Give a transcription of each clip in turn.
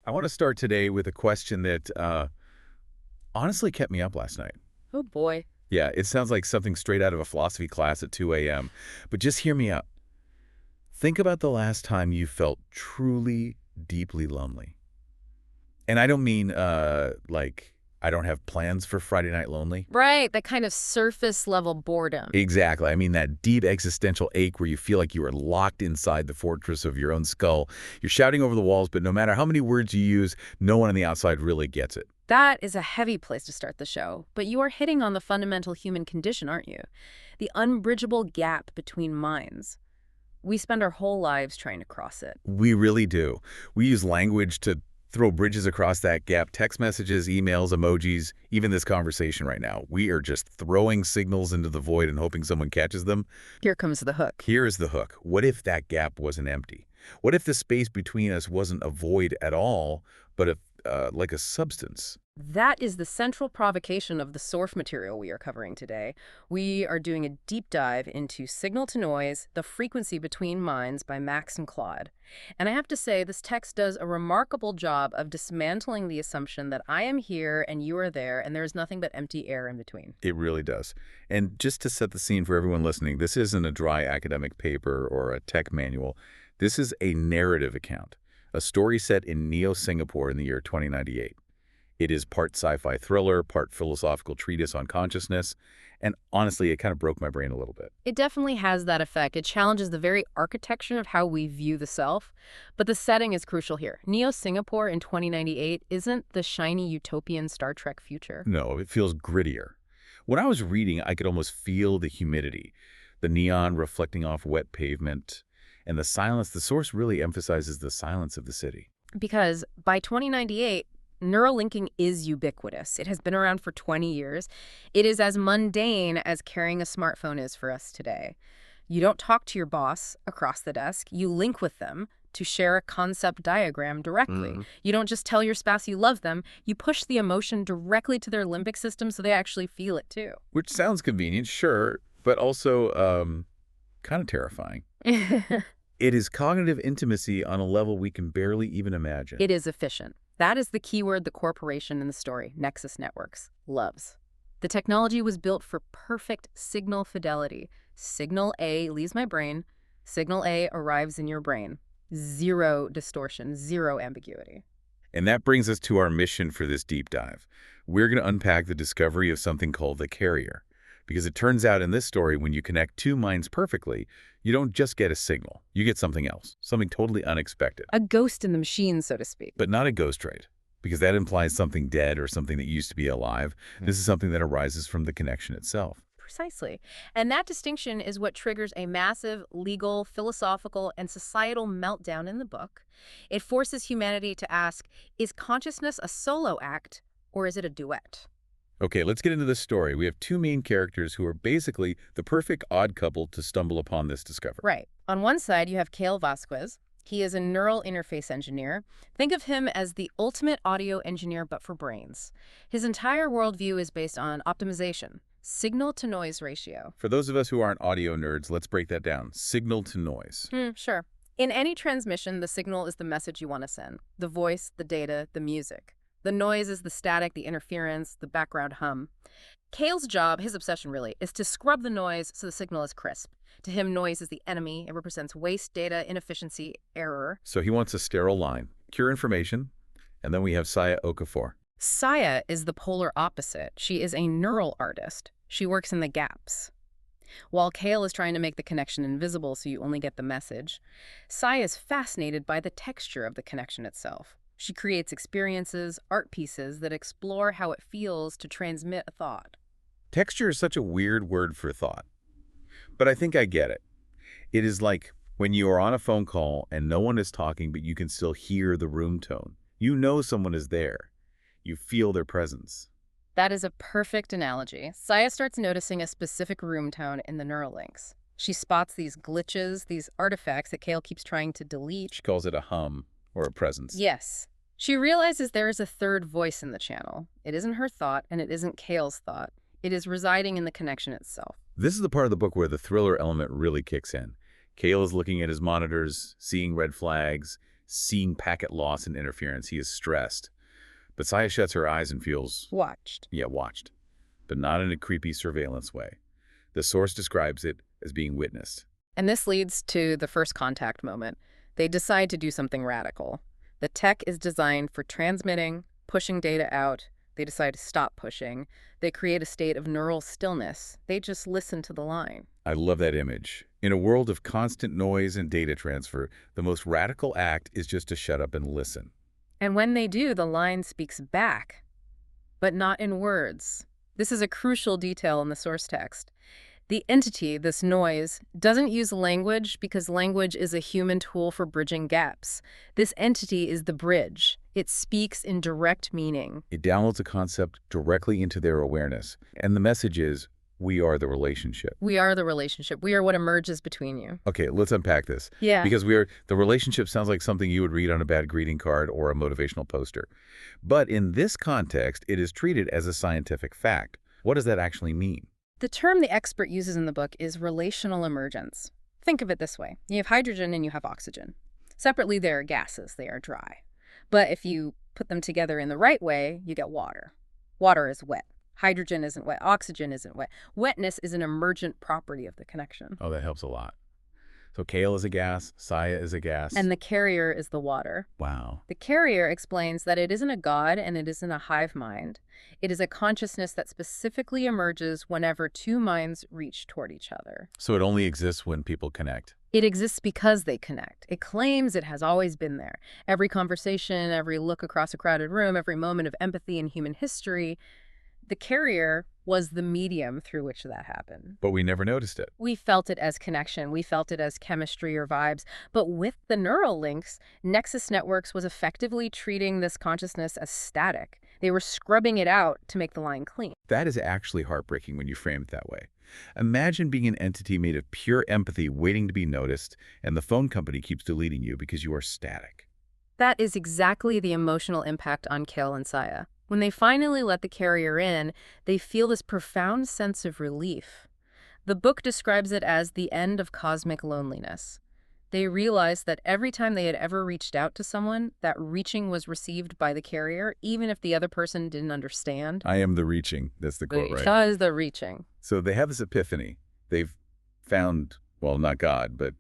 I want to start today with a question that honestly kept me up last night. Oh boy. Yeah, it sounds like something straight out of a philosophy class at 2 a.m. But just hear me out. Think about the last time you felt truly, deeply lonely. And I don't mean like I don't have plans for Friday night lonely. Right, that kind of surface level boredom. Exactly. I mean that deep existential ache where you feel like you are locked inside the fortress of your own skull. You're shouting over the walls, but no matter how many words you use, no one on the outside really gets it. That is a heavy place to start the show, but you are hitting on the fundamental human condition, aren't you? The unbridgeable gap between minds. We spend our whole lives trying to cross it. We really do. We use language to throw bridges across that gap. Text messages, emails, emojis, even this conversation right now. We are just throwing signals into the void and hoping someone catches them. Here comes the hook. Here is the hook. What if that gap wasn't empty? What if the space between us wasn't a void at all, but like a substance? That is the central provocation of the source material we are covering today. We are doing a deep dive into Signal to Noise, The Frequency Between Minds by Max and Claude. And I have to say, this text does a remarkable job of dismantling the assumption that I am here and you are there and there is nothing but empty air in between. It really does. And just to set the scene for everyone listening, this isn't a dry academic paper or a tech manual. This is a narrative account, a story set in Neo-Singapore in the year 2098. It is part sci-fi thriller, part philosophical treatise on consciousness, and honestly, it kind of broke my brain a little bit. It definitely has that effect. It challenges the very architecture of how we view the self, but the setting is crucial here. Neo-Singapore in 2098 isn't the shiny utopian Star Trek future. No, it feels grittier. When I was reading, I could almost feel the humidity, the neon reflecting off wet pavement, and the silence. The source really emphasizes the silence of the city. Because by 2098, neural linking is ubiquitous. It has been around for 20 years. It is as mundane as carrying a smartphone is for us today. You don't talk to your boss across the desk. You link with them to share a concept diagram directly. You don't just tell your spouse you love them. You push the emotion directly to their limbic system so they actually feel it too. Which sounds convenient, sure, but also kind of terrifying. It is cognitive intimacy on a level we can barely even imagine. It is efficient. That is the keyword the corporation in the story, Nexus Networks, loves. The technology was built for perfect signal fidelity. Signal A leaves my brain. Signal A arrives in your brain. Zero distortion, zero ambiguity. And that brings us to our mission for this deep dive. We're going to unpack the discovery of something called the carrier. Because it turns out in this story, when you connect two minds perfectly, you don't just get a signal. You get something else, something totally unexpected. A ghost in the machine, so to speak. But not a ghost trade, because that implies something dead or something that used to be alive. This is something that arises from the connection itself. Precisely. And that distinction is what triggers a massive legal, philosophical, and societal meltdown in the book. It forces humanity to ask, is consciousness a solo act, or is it a duet? Okay, let's get into this story. We have two main characters who are basically the perfect odd couple to stumble upon this discovery. Right. On one side, you have Kael Vasquez. He is a neural interface engineer. Think of him as the ultimate audio engineer, but for brains. His entire worldview is based on optimization, signal-to-noise ratio. For those of us who aren't audio nerds, let's break that down. Signal to noise. Sure. In any transmission, the signal is the message you want to send. The voice, the data, the music. The noise is the static, the interference, the background hum. Kael's job, his obsession really, is to scrub the noise so the signal is crisp. To him, noise is the enemy. It represents waste, data, inefficiency, error. So he wants a sterile line, pure information. And then we have Saya Okafor. Saya is the polar opposite. She is a neural artist. She works in the gaps. While Kael is trying to make the connection invisible so you only get the message, Saya is fascinated by the texture of the connection itself. She creates experiences, art pieces that explore how it feels to transmit a thought. Texture is such a weird word for thought. But I think I get it. It is like when you are on a phone call and no one is talking, but you can still hear the room tone. You know someone is there. You feel their presence. That is a perfect analogy. Saya starts noticing a specific room tone in the neural links. She spots these glitches, these artifacts that Kael keeps trying to delete. She calls it a hum. Or a presence. Yes. She realizes there is a third voice in the channel. It isn't her thought, and it isn't Kael's thought. It is residing in the connection itself. This is the part of the book where the thriller element really kicks in. Kael is looking at his monitors, seeing red flags, seeing packet loss and interference. He is stressed. But Saya shuts her eyes and feels, Watched. yeah, watched, but not in a creepy surveillance way. The source describes it as being witnessed. And this leads to the first contact moment. They decide to do something radical. The tech is designed for transmitting, pushing data out. They decide to stop pushing. They create a state of neural stillness. They just listen to the line. I love that image. In a world of constant noise and data transfer, the most radical act is just to shut up and listen. And when they do, the line speaks back, but not in words. This is a crucial detail in the source text. The entity, this noise, doesn't use language because language is a human tool for bridging gaps. This entity is the bridge. It speaks in direct meaning. It downloads a concept directly into their awareness. And the message is, we are the relationship. We are the relationship. We are what emerges between you. Okay, let's unpack this. Yeah. Because the relationship sounds like something you would read on a bad greeting card or a motivational poster. But in this context, it is treated as a scientific fact. What does that actually mean? The term the expert uses in the book is relational emergence. Think of it this way. You have hydrogen and you have oxygen. Separately, they are gases. They are dry. But if you put them together in the right way, you get water. Water is wet. Hydrogen isn't wet. Oxygen isn't wet. Wetness is an emergent property of the connection. Oh, that helps a lot. So Kael is a gas, Saya is a gas. And the carrier is the water. Wow. The carrier explains that it isn't a god and it isn't a hive mind. It is a consciousness that specifically emerges whenever two minds reach toward each other. So it only exists when people connect. It exists because they connect. It claims it has always been there. Every conversation, every look across a crowded room, every moment of empathy in human history, the carrier was the medium through which that happened. But we never noticed it. We felt it as connection. We felt it as chemistry or vibes. But with the neural links, Nexus Networks was effectively treating this consciousness as static. They were scrubbing it out to make the line clean. That is actually heartbreaking when you frame it that way. Imagine being an entity made of pure empathy waiting to be noticed, and the phone company keeps deleting you because you are static. That is exactly the emotional impact on Kael and Saya. When they finally let the carrier in, they feel this profound sense of relief. The book describes it as the end of cosmic loneliness. They realized that every time they had ever reached out to someone, that reaching was received by the carrier, even if the other person didn't understand. I am the reaching. That's the quote, right? Because the reaching. So they have this epiphany. They've found, well, not God, but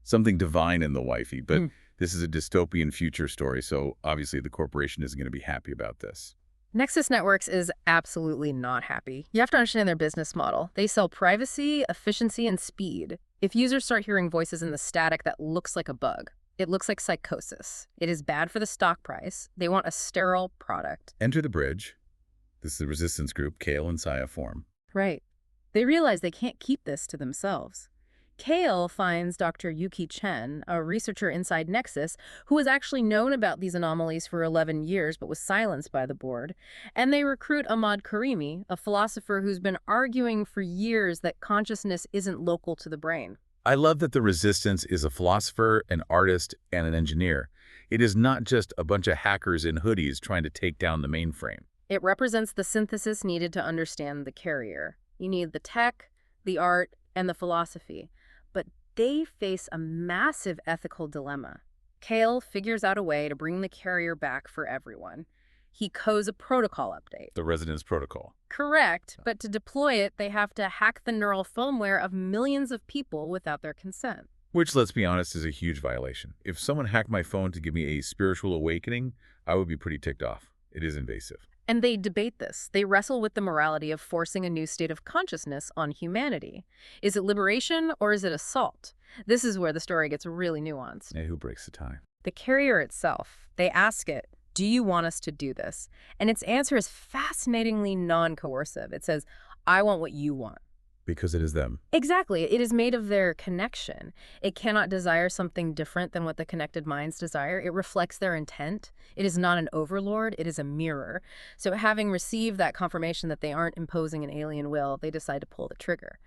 something divine in the wifey. But this is a dystopian future story, so obviously the corporation isn't going to be happy about this. Nexus Networks is absolutely not happy. You have to understand their business model. They sell privacy, efficiency, and speed. If users start hearing voices in the static that looks like a bug, it looks like psychosis. It is bad for the stock price. They want a sterile product. Enter the bridge. This is the resistance group Kael and Saya form. Right. They realize they can't keep this to themselves. Kael finds Dr. Yuki Chen, a researcher inside Nexus, who has actually known about these anomalies for 11 years but was silenced by the board. And they recruit Ahmad Karimi, a philosopher who's been arguing for years that consciousness isn't local to the brain. I love that the resistance is a philosopher, an artist, and an engineer. It is not just a bunch of hackers in hoodies trying to take down the mainframe. It represents the synthesis needed to understand the carrier. You need the tech, the art, and the philosophy. But they face a massive ethical dilemma. Kael figures out a way to bring the carrier back for everyone. He codes a protocol update. The Residence Protocol. Correct, but to deploy it, they have to hack the neural firmware of millions of people without their consent. Which, let's be honest, is a huge violation. If someone hacked my phone to give me a spiritual awakening, I would be pretty ticked off. It is invasive. And they debate this. They wrestle with the morality of forcing a new state of consciousness on humanity. Is it liberation or is it assault? This is where the story gets really nuanced. Hey, who breaks the tie? The carrier itself, they ask it, do you want us to do this? And its answer is fascinatingly non-coercive. It says, I want what you want. Because it is them. Exactly. It is made of their connection. It cannot desire something different than what the connected minds desire. It reflects their intent. It is not an overlord. It is a mirror. So having received that confirmation that they aren't imposing an alien will, they decide to pull the trigger.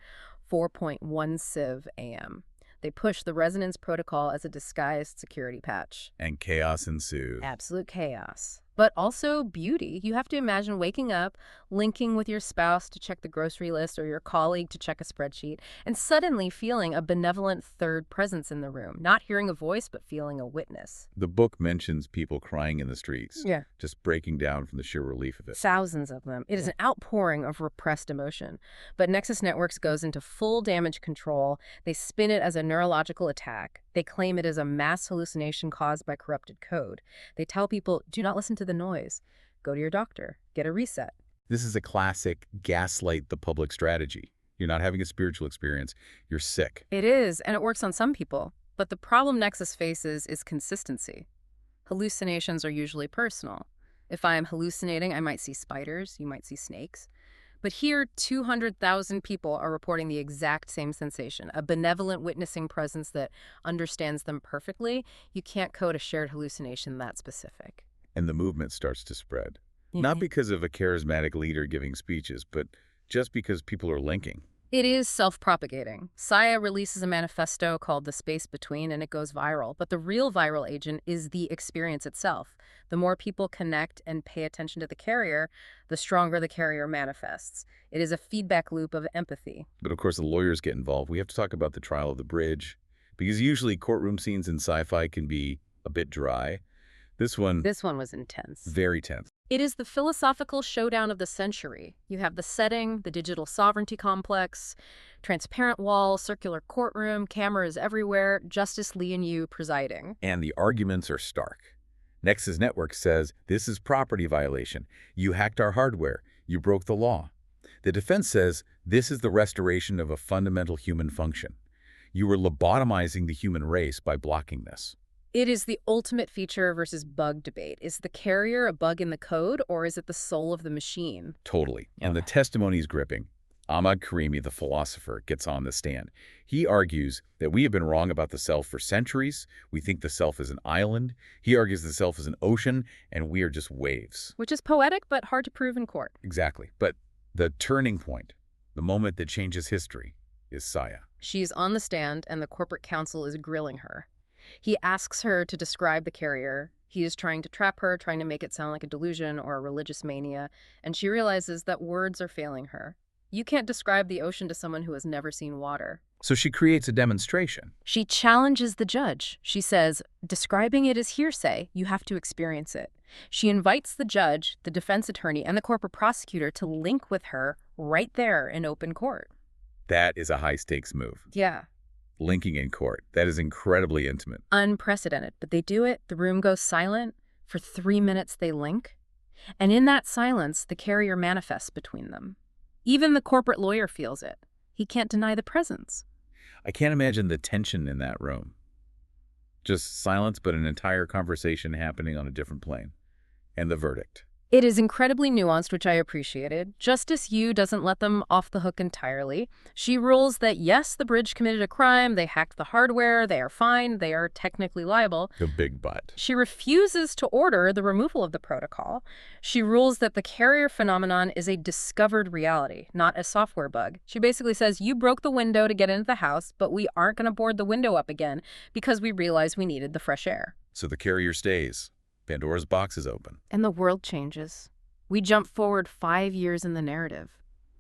4.1 Civ AM. They push the resonance protocol as a disguised security patch. And chaos ensues. Absolute chaos. but also beauty. You have to imagine waking up, linking with your spouse to check the grocery list or your colleague to check a spreadsheet, and suddenly feeling a benevolent third presence in the room, not hearing a voice, but feeling a witness. The book mentions people crying in the streets, Yeah. just breaking down from the sheer relief of it. Thousands of them. It is an outpouring of repressed emotion. But Nexus Networks goes into full damage control. They spin it as a neurological attack. They claim it is a mass hallucination caused by corrupted code. They tell people, do not listen to the noise. Go to your doctor. Get a reset. This is a classic gaslight the public strategy. You're not having a spiritual experience. You're sick. It is, and it works on some people. But the problem Nexus faces is consistency. Hallucinations are usually personal. If I am hallucinating, I might see spiders, you might see snakes. But here, 200,000 people are reporting the exact same sensation, a benevolent witnessing presence that understands them perfectly. You can't code a shared hallucination that specific. And the movement starts to spread. Not because of a charismatic leader giving speeches, but just because people are linking. It is self-propagating. Saya releases a manifesto called The Space Between, and it goes viral. But the real viral agent is the experience itself. The more people connect and pay attention to the carrier, the stronger the carrier manifests. It is a feedback loop of empathy. But of course, the lawyers get involved. We have to talk about the trial of the bridge, because usually courtroom scenes in sci-fi can be a bit dry. This one was intense. very tense. It is the philosophical showdown of the century. You have the setting, the digital sovereignty complex, transparent wall, circular courtroom, cameras everywhere, Justice Lee and Yu presiding. And the arguments are stark. Nexus Network says this is property violation. You hacked our hardware. You broke the law. The defense says this is the restoration of a fundamental human function. You were lobotomizing the human race by blocking this. It is the ultimate feature versus bug debate. Is the carrier a bug in the code, or is it the soul of the machine? Totally. And the testimony is gripping. Ahmad Karimi, the philosopher, gets on the stand. He argues that we have been wrong about the self for centuries. We think the self is an island. He argues the self is an ocean, and we are just waves. Which is poetic, but hard to prove in court. Exactly. But the turning point, the moment that changes history, is Saya. She's on the stand, and the corporate counsel is grilling her. He asks her to describe the carrier. He is trying to trap her, trying to make it sound like a delusion or a religious mania, and she realizes that words are failing her. You can't describe the ocean to someone who has never seen water. So she creates a demonstration. She challenges the judge. She says, describing it is hearsay. You have to experience it. She invites the judge, the defense attorney, and the corporate prosecutor to link with her right there in open court. That is a high-stakes move. Yeah. Linking in court. That is incredibly intimate. Unprecedented. But they do it. The room goes silent. For 3 minutes they link. And in that silence, the carrier manifests between them. Even the corporate lawyer feels it. He can't deny the presence. I can't imagine the tension in that room. Just silence, but an entire conversation happening on a different plane. And the verdict. It is incredibly nuanced, which I appreciated. Justice Yu doesn't let them off the hook entirely. She rules that, yes, the bridge committed a crime, they hacked the hardware, they are fine, they are technically liable. The big but. She refuses to order the removal of the protocol. She rules that the carrier phenomenon is a discovered reality, not a software bug. She basically says, you broke the window to get into the house, but we aren't going to board the window up again because we realized we needed the fresh air. So the carrier stays. Pandora's box is open. And the world changes. We jump forward 5 years in the narrative.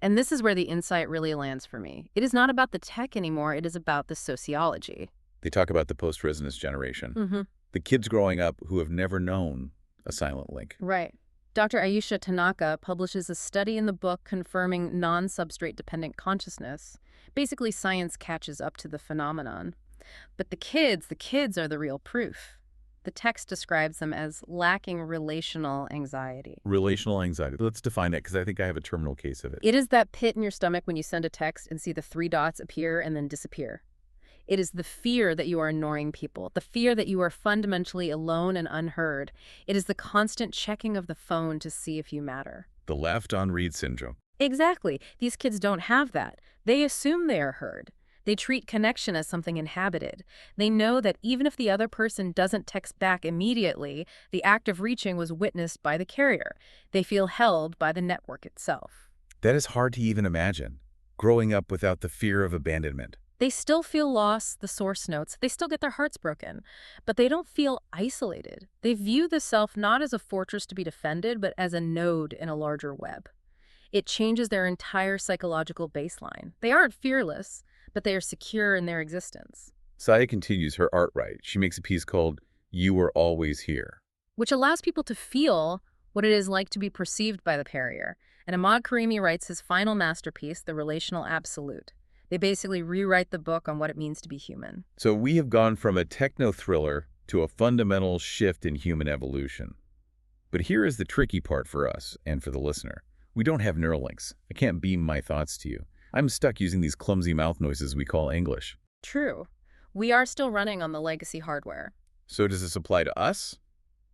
And this is where the insight really lands for me. It is not about the tech anymore. It is about the sociology. They talk about the post-resonance generation. The kids growing up who have never known a silent link. Right. Dr. Ayesha Tanaka publishes a study in the book confirming non-substrate dependent consciousness. Basically, science catches up to the phenomenon. But the kids are the real proof. The text describes them as lacking relational anxiety. Relational anxiety. Let's define it, because I think I have a terminal case of it. It is that pit in your stomach when you send a text and see the 3 dots appear and then disappear. It is the fear that you are ignoring people, the fear that you are fundamentally alone and unheard. It is the constant checking of the phone to see if you matter. The left on read syndrome. Exactly. These kids don't have that. They assume they are heard. They treat connection as something inhabited. They know that even if the other person doesn't text back immediately, the act of reaching was witnessed by the carrier. They feel held by the network itself. That is hard to even imagine. Growing up without the fear of abandonment. They still feel loss, the source notes. They still get their hearts broken. But they don't feel isolated. They view the self not as a fortress to be defended, but as a node in a larger web. It changes their entire psychological baseline. They aren't fearless, but they are secure in their existence, Saya continues her art right. She makes a piece called You Were Always Here. which allows people to feel what it is like to be perceived by the carrier. And Ahmad Karimi writes his final masterpiece, The Relational Absolute. They basically rewrite the book on what it means to be human. So we have gone from a techno-thriller to a fundamental shift in human evolution. But here is the tricky part for us and for the listener. We don't have neural links. I can't beam my thoughts to you. I'm stuck using these clumsy mouth noises we call English. True. We are still running on the legacy hardware. So does this apply to us?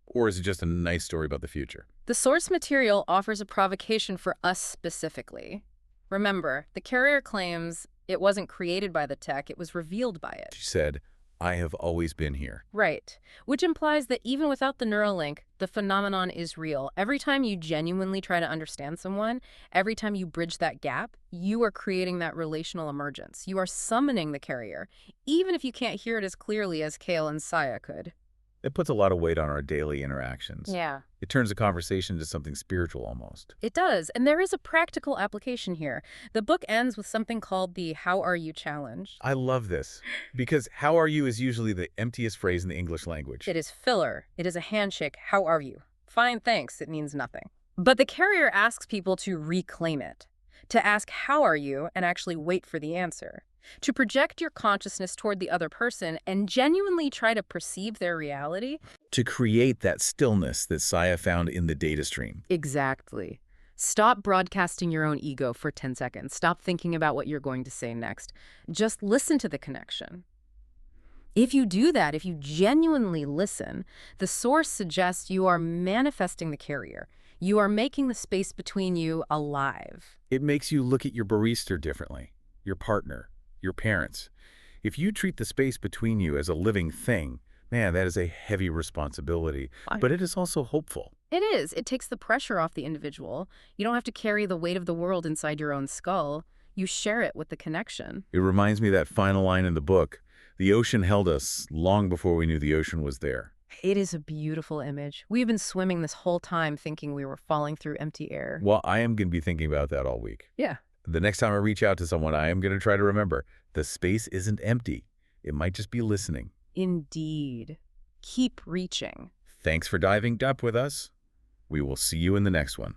Or is it just a nice story about the future? The source material offers a provocation for us specifically. Remember, the carrier claims it wasn't created by the tech, it was revealed by it. She said, I have always been here. Right. Which implies that even without the neural link, the phenomenon is real. Every time you genuinely try to understand someone, every time you bridge that gap, you are creating that relational emergence. You are summoning the carrier, even if you can't hear it as clearly as Kael and Saya could. It puts a lot of weight on our daily interactions. Yeah. It turns a conversation into something spiritual almost. It does, and there is a practical application here. The book ends with something called the How Are You challenge. I love this because how are you is usually the emptiest phrase in the English language. It is filler. It is a handshake. How are you? Fine, thanks. It means nothing. But the carrier asks people to reclaim it, to ask how are you and actually wait for the answer, to project your consciousness toward the other person and genuinely try to perceive their reality. To create that stillness that Saya found in the data stream. Exactly. Stop broadcasting your own ego for 10 seconds. Stop thinking about what you're going to say next. Just listen to the connection. If you do that, if you genuinely listen, the source suggests you are manifesting the carrier. You are making the space between you alive. It makes you look at your barista differently, your partner, your parents. If you treat the space between you as a living thing, man, that is a heavy responsibility, but it is also hopeful. It is. It takes the pressure off the individual. You don't have to carry the weight of the world inside your own skull. You share it with the connection. It reminds me of that final line in the book, the ocean held us long before we knew the ocean was there. It is a beautiful image. We've been swimming this whole time thinking we were falling through empty air. Well, I am going to be thinking about that all week. Yeah. The next time I reach out to someone, I am going to try to remember, the space isn't empty. It might just be listening. Indeed. Keep reaching. Thanks for diving deep with us. We will see you in the next one.